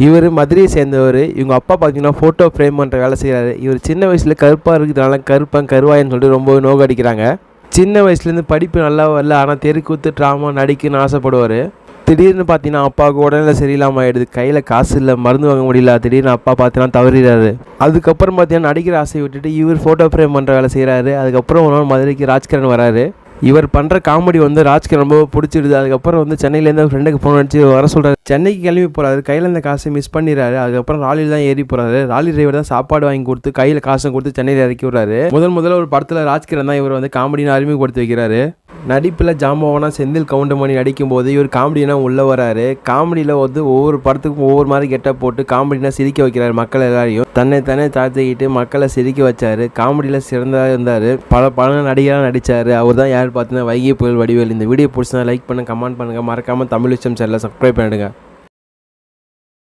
இவர் மதுரையை சேர்ந்தவர். இவங்க அப்பா பார்த்தீங்கன்னா ஃபோட்டோ ஃப்ரேம் பண்ணுற வேலை செய்கிறாரு. இவர் சின்ன வயசில் கருப்பாக இருக்கிறதுனால கருவாயன்னு சொல்லிட்டு ரொம்ப நோக அடிக்கிறாங்க. சின்ன வயசுலேருந்து படிப்பு நல்லா வரல, ஆனால் தெருக்கூத்து ட்ராமா நடிக்கணும்னு ஆசைப்படுவார். திடீர்னு பார்த்தீங்கன்னா அப்பாவுக்கு உடனே சரியில்லாமல் ஆகிடுது. கையில் காசு இல்லை, மருந்து வாங்க முடியல. திடீர்னு அப்பா பார்த்தீங்கன்னா தவறிடுறாரு. அதுக்கப்புறம் பார்த்தீங்கன்னா நடிக்கிற ஆசையை விட்டுட்டு இவர் ஃபோட்டோ ஃப்ரேம் பண்ணுற வேலை செய்கிறாரு. அதுக்கப்புறம் ஒரு நாள் மதுரைக்கு ராஜ்கிரண் வராரு. இவர் பண்ணுற காமெடி ராஜ்கிரண் ரொம்ப பிடிச்சிடுது. அதுக்கப்புறம் சென்னையிலேருந்து ஃப்ரெண்டுக்கு ஃபோன் அடிச்சு வர சொல்கிறாரு. சென்னைக்கு கிளம்பி போகிறாரு. கையில் இருந்த காசை மிஸ் பண்ணிடுறாரு. அதுக்கப்புறம் ராலியில் தான் ஏறி போகிறாரு. ராலி டிரைவர் தான் சாப்பாடு வாங்கி கொடுத்து கையில் காசை கொடுத்து சென்னையில் இறக்கி விடுறாரு. முதல்ல ஒரு படத்தில் ராஜ்கிரண் தான் இவர் காமெடின்னு அறிமுகப்படுத்தி வைக்கிறாரு. நடிப்பில் ஜாம்பவானா செந்தில் கவுண்டமணி நடிக்கும்போது இவர் காமெடினா உள்ளே வராரு. காமெடியில் ஒவ்வொரு படத்துக்கும் ஒவ்வொரு மாதிரி கெட்டப் போட்டு காமெடினா சிரிக்க வைக்கிறாரு மக்கள் எல்லாரையும். தன்னை தாழ்த்திக்கிட்டு மக்களை சிரிக்க வச்சார். காமெடியில் சிறந்ததாக இருந்தார். பல நடிகராக நடித்தார். அவர் தான் யார் பார்த்தீங்கன்னா வைகை புயல் வடிவேல். இந்த வீடியோ பிடிச்சா லைக் பண்ணுங்கள், கமெண்ட் பண்ணுங்கள், மறக்காமல் தமிழ் விஷயம் சேனலை சப்ஸ்கிரைப் பண்ணிடுங்க.